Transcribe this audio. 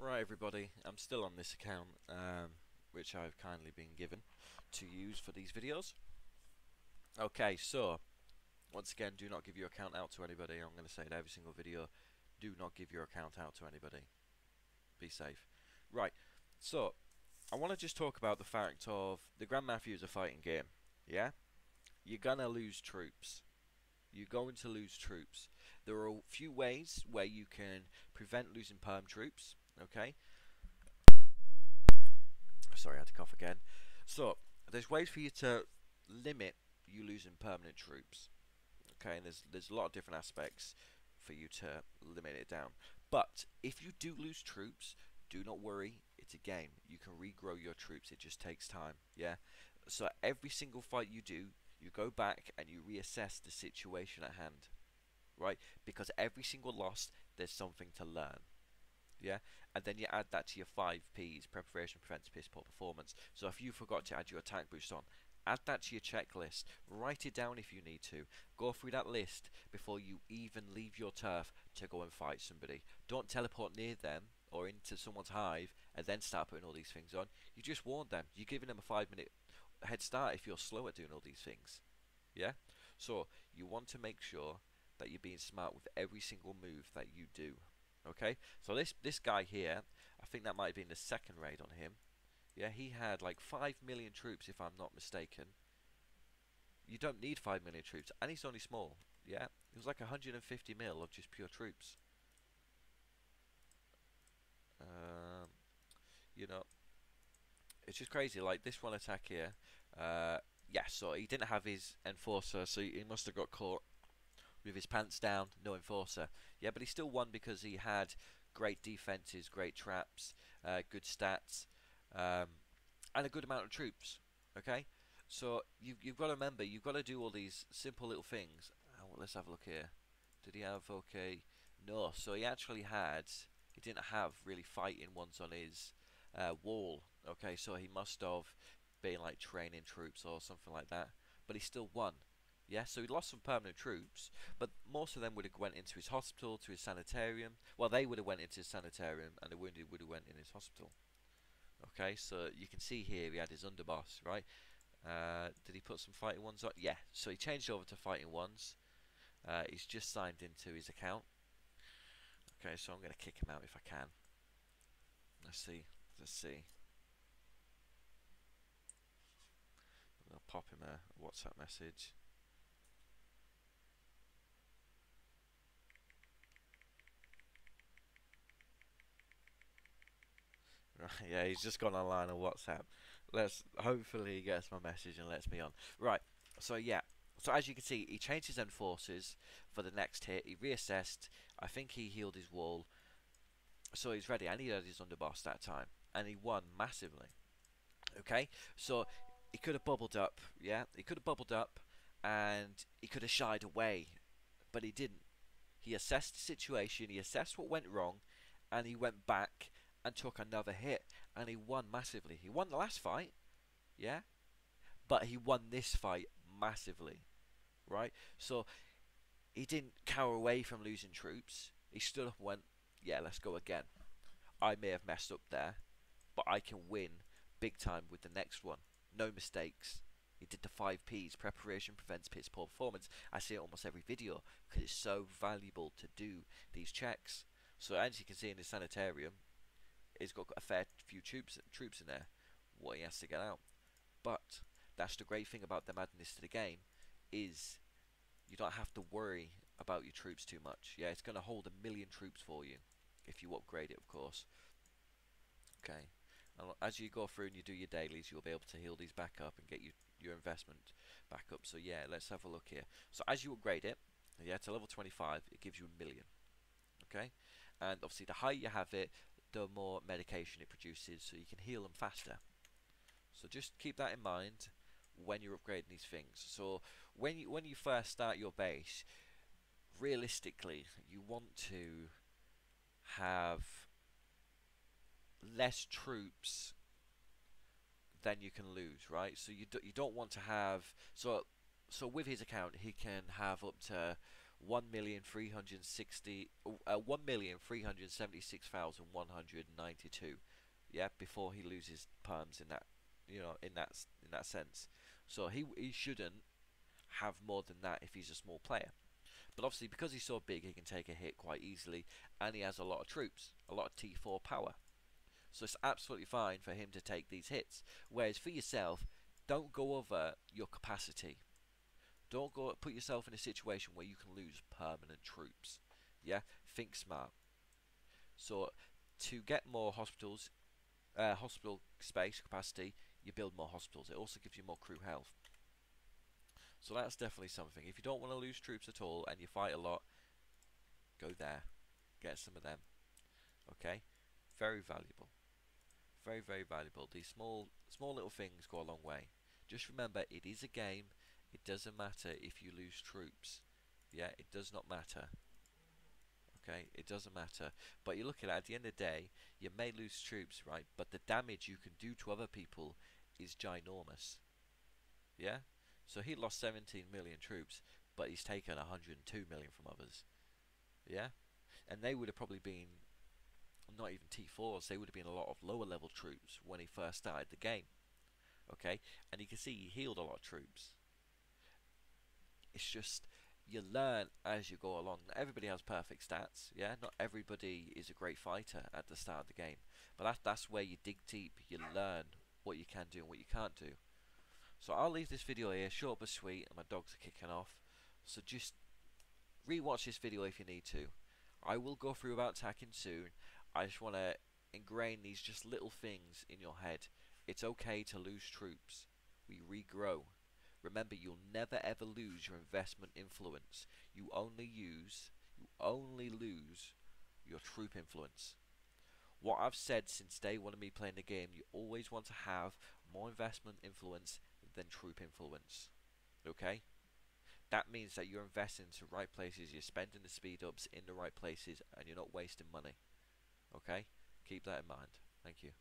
Right, everybody, I'm still on this account, which I've kindly been given to use for these videos. Okay, so, once again, do not give your account out to anybody. I'm going to say it every single video. Do not give your account out to anybody. Be safe. Right, so, I want to just talk about the fact of the Grand Mafia is a fighting game. Yeah? You're going to lose troops. You're going to lose troops. There are a few ways where you can prevent losing perm troops. Okay? Sorry, I had to cough again. So, there's ways for you to limit you losing permanent troops. Okay, and there's a lot of different aspects for you to limit it down. But if you do lose troops, do not worry. It's a game. You can regrow your troops. It just takes time. Yeah. So every single fight you do, you go back and you reassess the situation at hand. Right? Because every single loss, there's something to learn. Yeah, and then you add that to your 5Ps: preparation, prevents, piss poor performance. So if you forgot to add your attack boost on, add that to your checklist. Write it down if you need to. Go through that list before you even leave your turf to go and fight somebody. Don't teleport near them or into someone's hive and then start putting all these things on. You just warned them. You're giving them a 5-minute head start if you're slow at doing all these things. Yeah, so you want to make sure that you're being smart with every single move that you do. Okay, so this guy here, I think that might have been the second raid on him. Yeah, he had like 5 million troops, if I'm not mistaken. You don't need 5 million troops, and he's only small. Yeah, it was like 150 mil of just pure troops. Um, you know, it's just crazy. Like this one attack here. Yeah, so he didn't have his enforcer, so he must have got caught with his pants down, no enforcer. Yeah, but he still won because he had great defenses, great traps, good stats, um, and a good amount of troops. Okay, so you've got to remember, you've got to do all these simple little things. Well, let's have a look here. Did he have okay? No, so he actually had. He didn't have really fighting ones on his wall. Okay, so he must have been like training troops or something like that. But he still won. Yeah, so he lost some permanent troops, but most of them would have went into his hospital, to his sanitarium. Well, they would have went into his sanitarium, and the wounded would have went in his hospital. Okay, so you can see here he had his underboss, right? Did he put some fighting ones on? Yeah, so he changed over to fighting ones. He's just signed into his account. Okay, so I'm going to kick him out if I can. Let's see. Let's see. I'll pop him a WhatsApp message. Right, yeah, he's just gone online on WhatsApp. Let's hopefully he gets my message and lets me on. Right, so yeah. So as you can see, he changed his enforcers for the next hit. He reassessed. I think he healed his wall. So he's ready. And he had his underboss that time. And he won massively. Okay, so he could have bubbled up. Yeah, he could have bubbled up. And he could have shied away. But he didn't. He assessed the situation. He assessed what went wrong. And he went back and took another hit, and he won massively. He won the last fight, yeah, but he won this fight massively, right? So he didn't cower away from losing troops. He stood up and went, yeah, let's go again. I may have messed up there, but I can win big time with the next one. No mistakes. He did the 5Ps: preparation prevents piss poor performance. I see it almost every video because it's so valuable to do these checks. So as you can see in the sanitarium, he's got a fair few troops in there. What he has to get out. But that's the great thing about the madness to the game, is you don't have to worry about your troops too much. Yeah, it's going to hold 1,000,000 troops for you if you upgrade it, of course. Okay. And as you go through and you do your dailies, you'll be able to heal these back up and get your investment back up. So yeah, let's have a look here. So as you upgrade it, yeah, to level 25, it gives you 1,000,000. Okay, and obviously the higher you have it, the more medication it produces, so you can heal them faster. So just keep that in mind when you're upgrading these things. So when you first start your base, realistically, you want to have less troops than you can lose, right? So you don't want to have so with his account he can have up to 1,376,192. Yeah, before he loses perms in that, in that sense. So he shouldn't have more than that if he's a small player. But obviously, because he's so big, he can take a hit quite easily, and he has a lot of troops, a lot of T4 power. So it's absolutely fine for him to take these hits. Whereas for yourself, don't go over your capacity. Don't go put yourself in a situation where you can lose permanent troops. Yeah, think smart. So to get more hospitals, hospital space capacity, you build more hospitals. It also gives you more crew health. So that's definitely something. If you don't want to lose troops at all and you fight a lot, go there. Get some of them. Okay? Very valuable. Very, very valuable. These small little things go a long way. Just remember, it is a game. It doesn't matter if you lose troops. Yeah, it does not matter. Okay, it doesn't matter. But you look at it, at the end of the day, you may lose troops, right? But the damage you can do to other people is ginormous. Yeah? So he lost 17 million troops, but he's taken 102 million from others. Yeah? And they would have probably been not even T4s, they would have been a lot of lower level troops when he first started the game. Okay? And you can see he healed a lot of troops. It's just you learn as you go along. Not everybody has perfect stats, yeah? Not everybody is a great fighter at the start of the game. But that's where you dig deep, you learn what you can do and what you can't do. So I'll leave this video here, short but sweet, and my dogs are kicking off. So just rewatch this video if you need to. I will go through about attacking soon. I just want to ingrain these just little things in your head. It's okay to lose troops. We regrow. Remember, you'll never ever lose your investment influence. You only lose your troop influence. What I've said since day one of me playing the game, you always want to have more investment influence than troop influence. Okay? That means that you're investing to the right places, you're spending the speed ups in the right places, and you're not wasting money. Okay? Keep that in mind. Thank you.